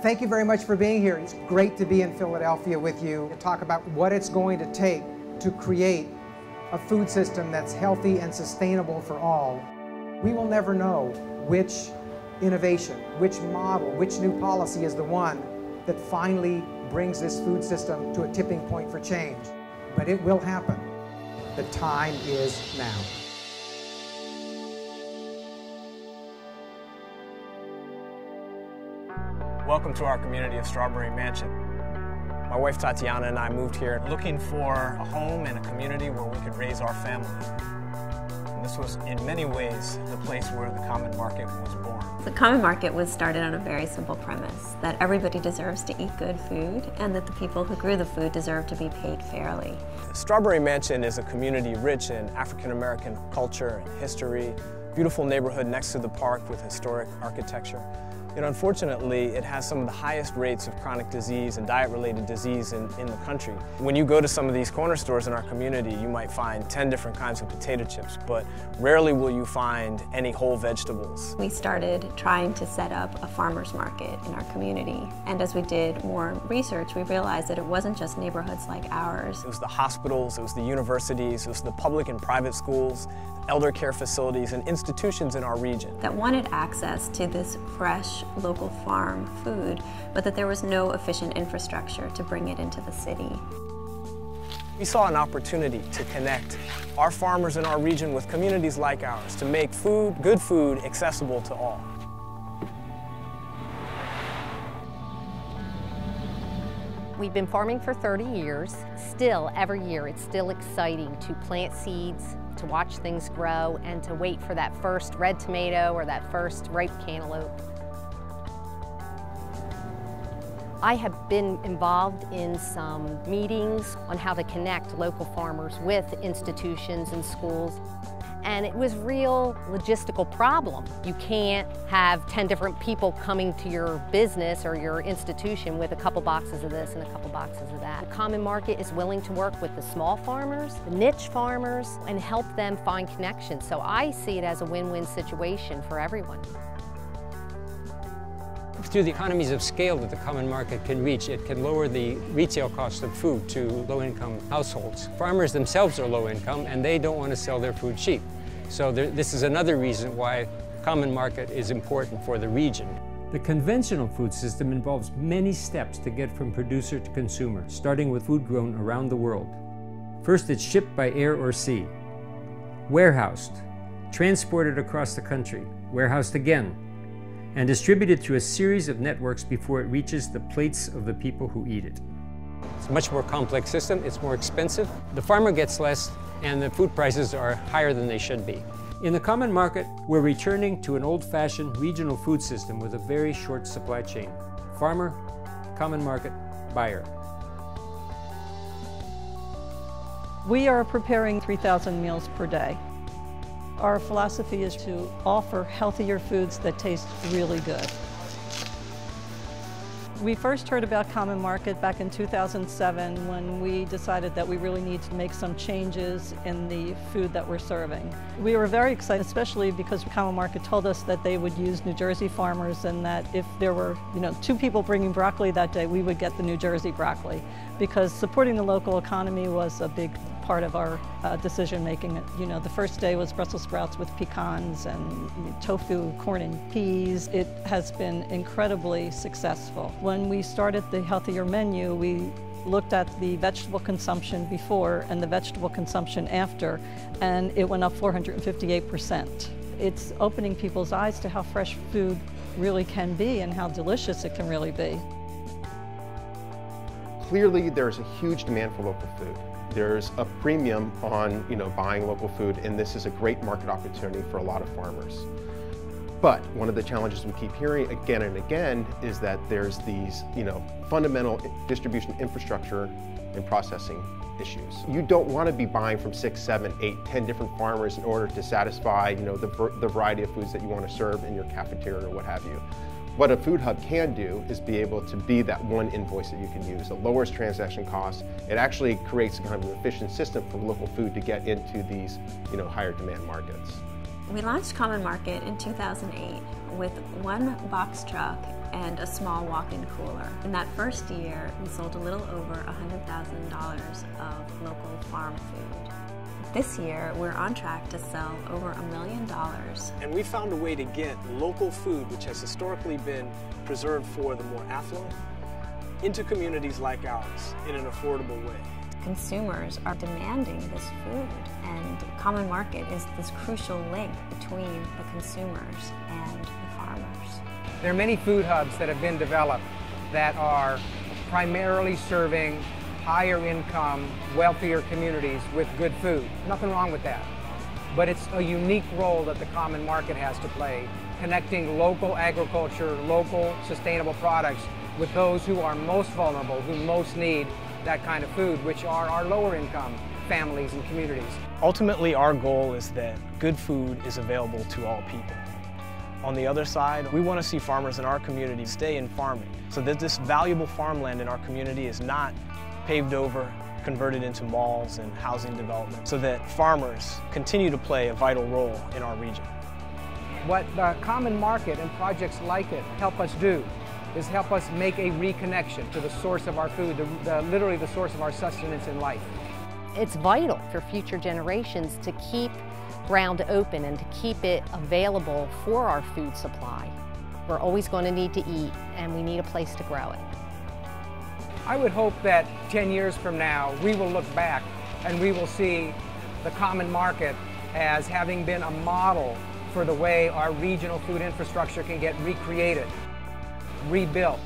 Thank you very much for being here. It's great to be in Philadelphia with you to talk about what it's going to take to create a food system that's healthy and sustainable for all. We will never know which innovation, which model, which new policy is the one that finally brings this food system to a tipping point for change. But it will happen. The time is now. Welcome to our community of Strawberry Mansion. My wife Tatiana and I moved here looking for a home and a community where we could raise our family. And this was in many ways the place where the Common Market was born. The Common Market was started on a very simple premise, that everybody deserves to eat good food and that the people who grew the food deserve to be paid fairly. Strawberry Mansion is a community rich in African American culture and history, beautiful neighborhood next to the park with historic architecture. Yet unfortunately, it has some of the highest rates of chronic disease and diet-related disease in the country. When you go to some of these corner stores in our community, you might find 10 different kinds of potato chips, but rarely will you find any whole vegetables. We started trying to set up a farmer's market in our community, and as we did more research, we realized that it wasn't just neighborhoods like ours. It was the hospitals, it was the universities, it was the public and private schools, elder care facilities, and institutions in our region that wanted access to this fresh, local farm food, but that there was no efficient infrastructure to bring it into the city. We saw an opportunity to connect our farmers in our region with communities like ours to make good food, accessible to all. We've been farming for 30 years. Still, every year, it's still exciting to plant seeds, to watch things grow, and to wait for that first red tomato or that first ripe cantaloupe. I have been involved in some meetings on how to connect local farmers with institutions and schools, and it was a real logistical problem. You can't have 10 different people coming to your business or your institution with a couple boxes of this and a couple boxes of that. The Common Market is willing to work with the small farmers, the niche farmers, and help them find connections. So I see it as a win-win situation for everyone. Through the economies of scale that the Common Market can reach, it can lower the retail cost of food to low-income households. Farmers themselves are low-income and they don't want to sell their food cheap. So this is another reason why Common Market is important for the region. The conventional food system involves many steps to get from producer to consumer, starting with food grown around the world. First, it's shipped by air or sea, warehoused, transported across the country, warehoused again, and distributed through a series of networks before it reaches the plates of the people who eat it. It's a much more complex system, it's more expensive, the farmer gets less, and the food prices are higher than they should be. In the Common Market, we're returning to an old-fashioned regional food system with a very short supply chain. Farmer, Common Market, buyer. We are preparing 3,000 meals per day. Our philosophy is to offer healthier foods that taste really good. We first heard about Common Market back in 2007 when we decided that we really need to make some changes in the food that we're serving. We were very excited, especially because Common Market told us that they would use New Jersey farmers and that if there were, 2 people bringing broccoli that day, we would get the New Jersey broccoli, because supporting the local economy was a big part of our decision making. The first day was Brussels sprouts with pecans and tofu, corn and peas. It has been incredibly successful. When we started the healthier menu, we looked at the vegetable consumption before and the vegetable consumption after, and it went up 458%. It's opening people's eyes to how fresh food really can be and how delicious it can really be. Clearly, there's a huge demand for local food. There's a premium on, buying local food, and this is a great market opportunity for a lot of farmers. But one of the challenges we keep hearing again and again is that there's these, fundamental distribution infrastructure and processing issues. You don't want to be buying from 6, 7, 8, 10 different farmers in order to satisfy, the variety of foods that you want to serve in your cafeteria or what have you. What a food hub can do is be able to be that one invoice that you can use. It lowers transaction costs. It actually creates kind of an efficient system for local food to get into these, higher demand markets. We launched Common Market in 2008 with one box truck and a small walk-in cooler. In that first year, we sold a little over $100,000 of local farm food. This year, we're on track to sell over $1 million. And we found a way to get local food, which has historically been preserved for the more affluent, into communities like ours in an affordable way. Consumers are demanding this food, and Common Market is this crucial link between the consumers and the farmers. There are many food hubs that have been developed that are primarily serving higher income, wealthier communities with good food. Nothing wrong with that. But it's a unique role that the Common Market has to play, connecting local agriculture, local sustainable products with those who are most vulnerable, who most need that kind of food, which are our lower income families and communities. Ultimately, our goal is that good food is available to all people. On the other side, we want to see farmers in our community stay in farming so that this valuable farmland in our community is not paved over, converted into malls and housing development, so that farmers continue to play a vital role in our region. What the Common Market and projects like it help us do is help us make a reconnection to the source of our food, literally the source of our sustenance in life. It's vital for future generations to keep ground open and to keep it available for our food supply. We're always going to need to eat, and we need a place to grow it. I would hope that 10 years from now, we will look back and we will see the Common Market as having been a model for the way our regional food infrastructure can get recreated, rebuilt,